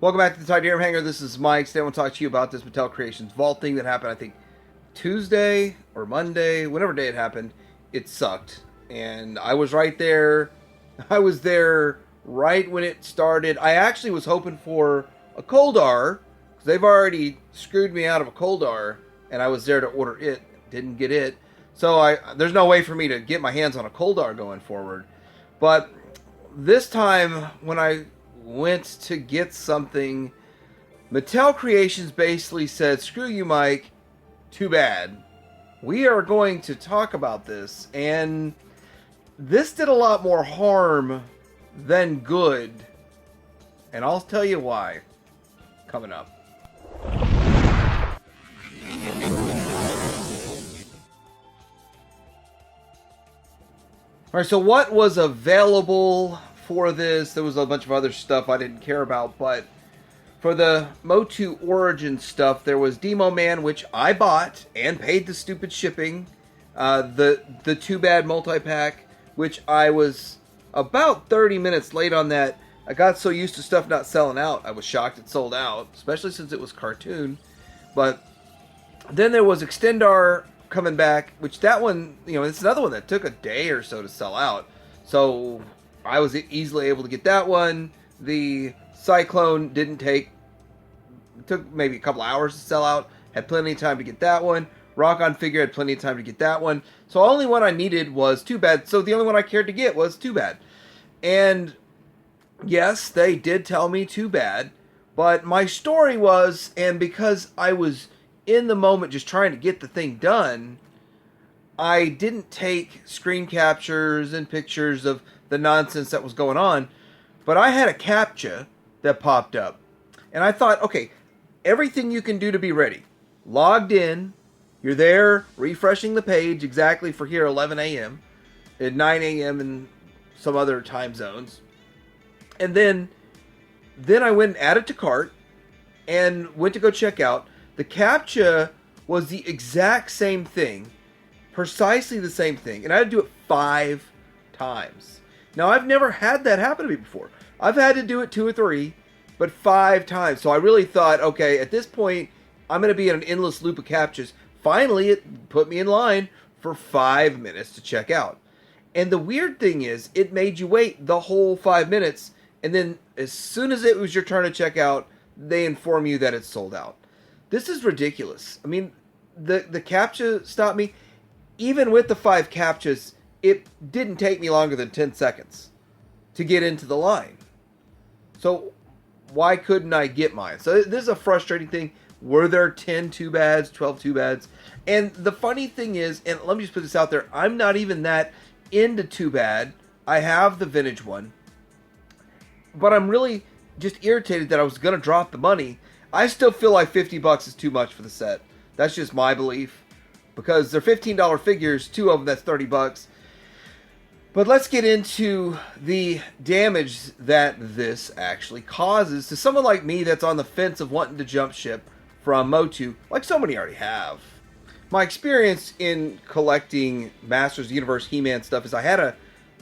Welcome back to the Titanium Hangar. This is Mike. Today I want to talk to you about this Mattel Creations vault thing that happened, I think, Tuesday or Monday. Whatever day it happened, it sucked. And I was right there. I was there right when it started. I actually was hoping for a Coldar, because they've already screwed me out of a Coldar, and I was there to order it. Didn't get it. So there's no way for me to get my hands on a Coldar going forward. But this time, when I went to get something, Mattel Creations basically said, screw you, Mike, too bad. We are going to talk about this, and this did a lot more harm than good, and I'll tell you why coming up. Alright, so what was available for this? There was a bunch of other stuff I didn't care about, but for the Motu Origin stuff, there was Demo Man, which I bought and paid the stupid shipping. The Too Bad multi-pack, which I was about 30 minutes late on that. I got so used to stuff not selling out, I was shocked it sold out, especially since it was cartoon. But then there was Extendar coming back, which that one, it's another one that took a day or so to sell out. So I was easily able to get that one. The Cyclone took maybe a couple hours to sell out. Had plenty of time to get that one. Rock-On figure had plenty of time to get that one. So the only one I needed was Too Bad. So the only one I cared to get was Too Bad. And yes, they did tell me Too Bad. But my story was, and because I was in the moment just trying to get the thing done, I didn't take screen captures and pictures of the nonsense that was going on, but I had a CAPTCHA that popped up, and I thought, okay, everything you can do to be ready. Logged in, you're there, refreshing the page exactly for here, 11 a.m., and 9 a.m. in some other time zones, and then I went and added to cart, and went to go check out. The CAPTCHA was the exact same thing, precisely the same thing, and I had to do it 5 times. Now, I've never had that happen to me before. I've had to do it 2 or 3, but 5 times. So I really thought, okay, at this point, I'm going to be in an endless loop of CAPTCHAs. Finally, it put me in line for 5 minutes to check out. And the weird thing is, it made you wait the whole 5 minutes, and then as soon as it was your turn to check out, they inform you that it's sold out. This is ridiculous. I mean, the CAPTCHA stopped me. Even with the 5 CAPTCHAs, it didn't take me longer than 10 seconds to get into the line. So why couldn't I get mine? So this is a frustrating thing. Were there 10 Too Bads, 12 Too Bads? And the funny thing is, and let me just put this out there, I'm not even that into Too Bad. I have the vintage one. But I'm really just irritated that I was going to drop the money. I still feel like $50 is too much for the set. That's just my belief. Because they're $15 figures, 2 of them, that's $30. But let's get into the damage that this actually causes to someone like me that's on the fence of wanting to jump ship from Motu, like so many already have. My experience in collecting Masters of the Universe He-Man stuff is I had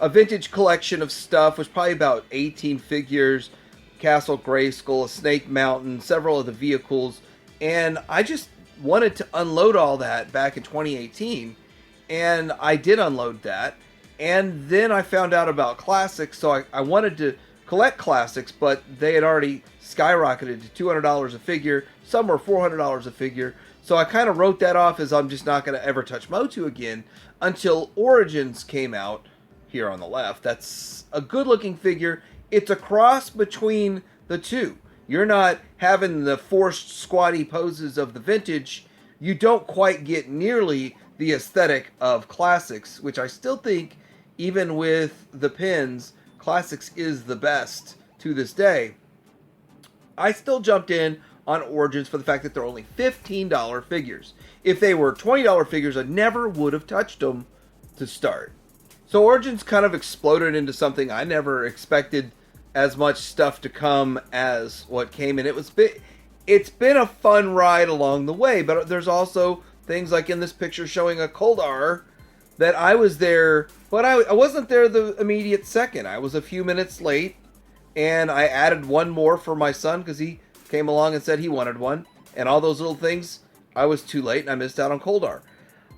a vintage collection of stuff, which was probably about 18 figures, Castle Grayskull, a Snake Mountain, several of the vehicles, and I just wanted to unload all that back in 2018, and I did unload that. And then I found out about classics, so I wanted to collect classics, but they had already skyrocketed to $200 a figure. Some were $400 a figure. So I kind of wrote that off as I'm just not going to ever touch Motu again until Origins came out here on the left. That's a good-looking figure. It's a cross between the two. You're not having the forced squatty poses of the vintage. You don't quite get nearly the aesthetic of classics, which I still think, even with the pins, classics is the best to this day. I still jumped in on Origins for the fact that they're only $15 figures. If they were $20 figures, I never would have touched them to start. So Origins kind of exploded into something I never expected as much stuff to come as what came in. It's been a fun ride along the way, but there's also things like in this picture showing a Coldar that I was there, but I wasn't there the immediate second. I was a few minutes late, and I added one more for my son because he came along and said he wanted one. And all those little things, I was too late and I missed out on Koldar.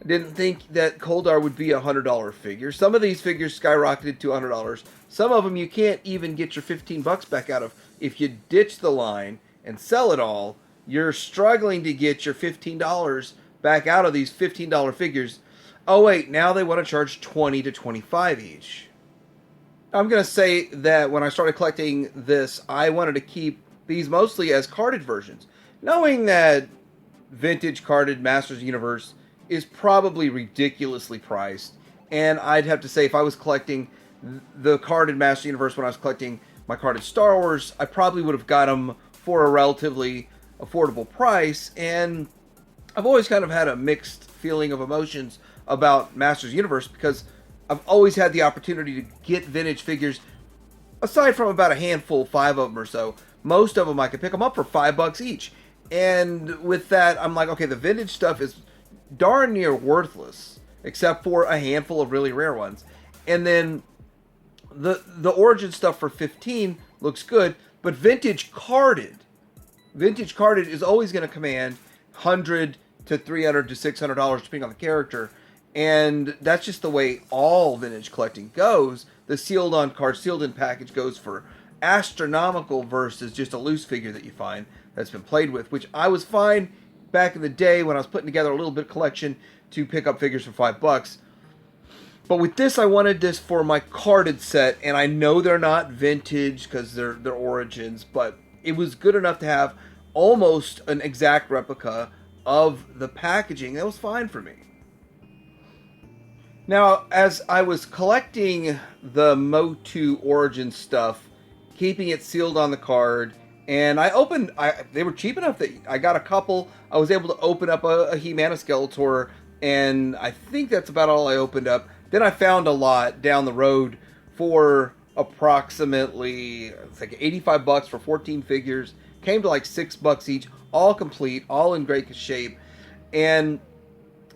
I didn't think that Koldar would be a $100 figure. Some of these figures skyrocketed to $100. Some of them you can't even get your $15 back out of. If you ditch the line and sell it all, you're struggling to get your $15 back out of these $15 figures. Oh wait, now they want to charge $20 to $25 each. I'm going to say that when I started collecting this, I wanted to keep these mostly as carded versions, knowing that vintage carded Masters Universe is probably ridiculously priced. And I'd have to say, if I was collecting the carded Masters Universe when I was collecting my carded Star Wars, I probably would have got them for a relatively affordable price. And I've always kind of had a mixed feeling of emotions about Masters Universe because I've always had the opportunity to get vintage figures, aside from about a handful, 5 of them or so. Most of them I could pick them up for $5 each. And with that, I'm like, okay, the vintage stuff is darn near worthless, except for a handful of really rare ones. And then the Origin stuff for $15 looks good, but vintage carded is always going to command $100 to $300 to $600 depending on the character. And that's just the way all vintage collecting goes. The sealed on card, sealed in package goes for astronomical versus just a loose figure that you find that's been played with, which I was fine back in the day when I was putting together a little bit of collection to pick up figures for $5. But with this, I wanted this for my carded set, and I know they're not vintage because they're Origins, but it was good enough to have almost an exact replica of the packaging. That was fine for me. Now, as I was collecting the Motu Origin stuff, keeping it sealed on the card, and they were cheap enough that I got a couple. I was able to open up a He-Man, a Skeletor, and I think that's about all I opened up. Then I found a lot down the road for approximately, it's like $85 for 14 figures. Came to like $6 each, all complete, all in great shape. And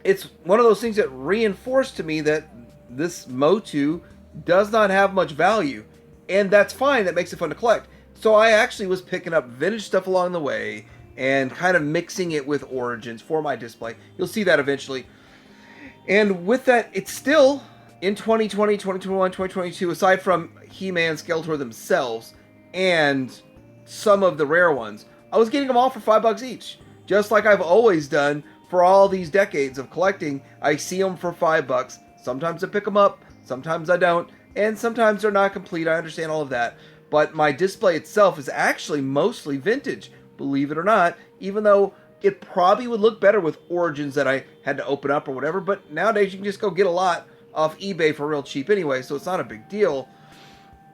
it's one of those things that reinforced to me that this Motu does not have much value. And that's fine, that makes it fun to collect. So I actually was picking up vintage stuff along the way and kind of mixing it with Origins for my display. You'll see that eventually. And with that, it's still, in 2020, 2021, 2022, aside from He-Man, Skeletor themselves, and some of the rare ones, I was getting them all for $5 each. Just like I've always done for all these decades of collecting. I see them for $5. Sometimes I pick them up, sometimes I don't, and sometimes they're not complete. I understand all of that. But my display itself is actually mostly vintage, believe it or not, even though it probably would look better with Origins that I had to open up or whatever. But nowadays you can just go get a lot off eBay for real cheap anyway, so it's not a big deal.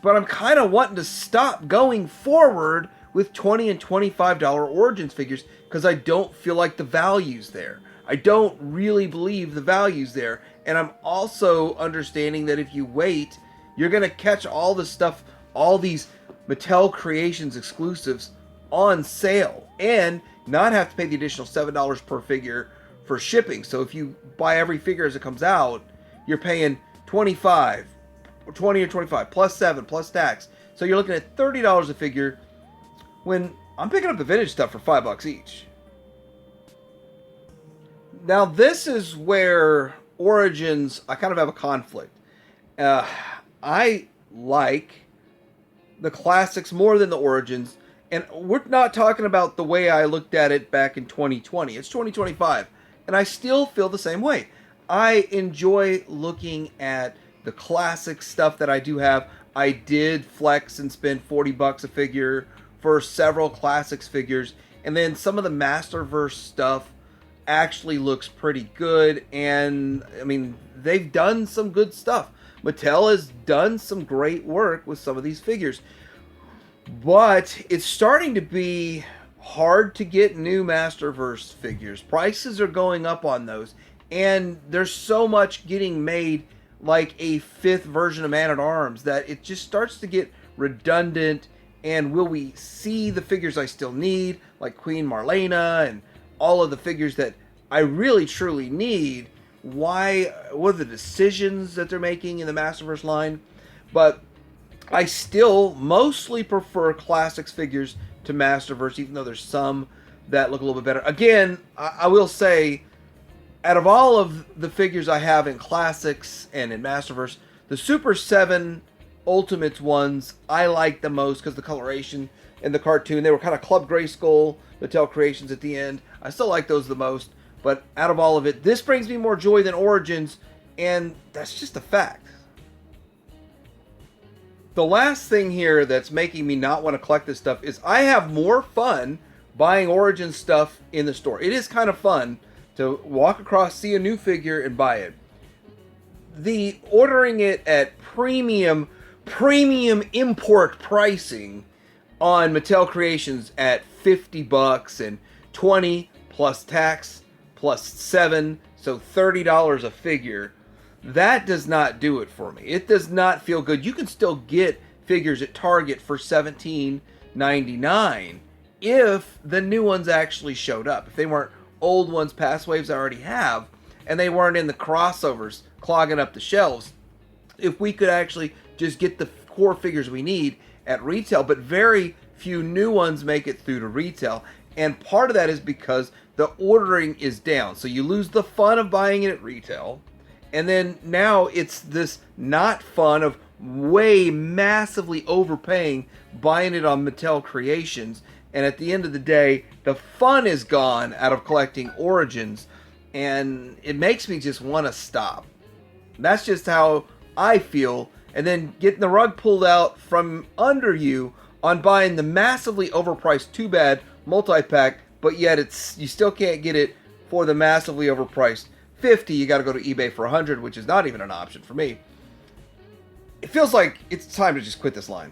But I'm kind of wanting to stop going forward with $20 and $25 Origins figures because I don't feel like the value's there. I don't really believe the value's there. And I'm also understanding that if you wait, you're going to catch all this stuff, all these Mattel Creations exclusives on sale and not have to pay the additional $7 per figure for shipping. So if you buy every figure as it comes out, you're paying $25 or $20 or $25 plus 7 plus tax. So you're looking at $30 a figure when I'm picking up the vintage stuff for $5 each. Now this is where Origins, I kind of have a conflict. I like the classics more than the Origins, and we're not talking about the way I looked at it back in 2020. It's 2025, and I still feel the same way. I enjoy looking at the classic stuff that I do have. I did flex and spend $40 a figure for several classics figures, and then some of the Masterverse stuff actually looks pretty good, and I mean, they've done some good stuff. Mattel has done some great work with some of these figures, but it's starting to be hard to get new Masterverse figures. Prices are going up on those, and there's so much getting made like a 5th version of Man-at-Arms that it just starts to get redundant. And will we see the figures I still need, like Queen Marlena and all of the figures that I really truly need? What are the decisions that they're making in the Masterverse line? But I still mostly prefer Classics figures to Masterverse, even though there's some that look a little bit better. Again, I will say, out of all of the figures I have in Classics and in Masterverse, the Super 7 Ultimates ones I like the most because the coloration in the cartoon, they were kind of Club Grayskull, Mattel Creations at the end. I still like those the most, but out of all of it, this brings me more joy than Origins, and that's just a fact. The last thing here that's making me not want to collect this stuff is I have more fun buying Origins stuff in the store. It is kind of fun to walk across, see a new figure, and buy it. The ordering it at premium import pricing on Mattel Creations at $50 and 20 plus tax plus 7, so $30 a figure. That does not do it for me. It does not feel good. You can still get figures at Target for $17.99 if the new ones actually showed up. If they weren't old ones, past waves I already have, and they weren't in the crossovers clogging up the shelves. If we could actually just get the core figures we need at retail, but very few new ones make it through to retail. And part of that is because the ordering is down. So you lose the fun of buying it at retail. And then now it's this not fun of way massively overpaying buying it on Mattel Creations. And at the end of the day, the fun is gone out of collecting Origins. And it makes me just want to stop. That's just how I feel. And then getting the rug pulled out from under you on buying the massively overpriced Too Bad multi-pack, but yet you still can't get it for the massively overpriced 50. You got to go to eBay for 100, which is not even an option for me. It feels like it's time to just quit this line.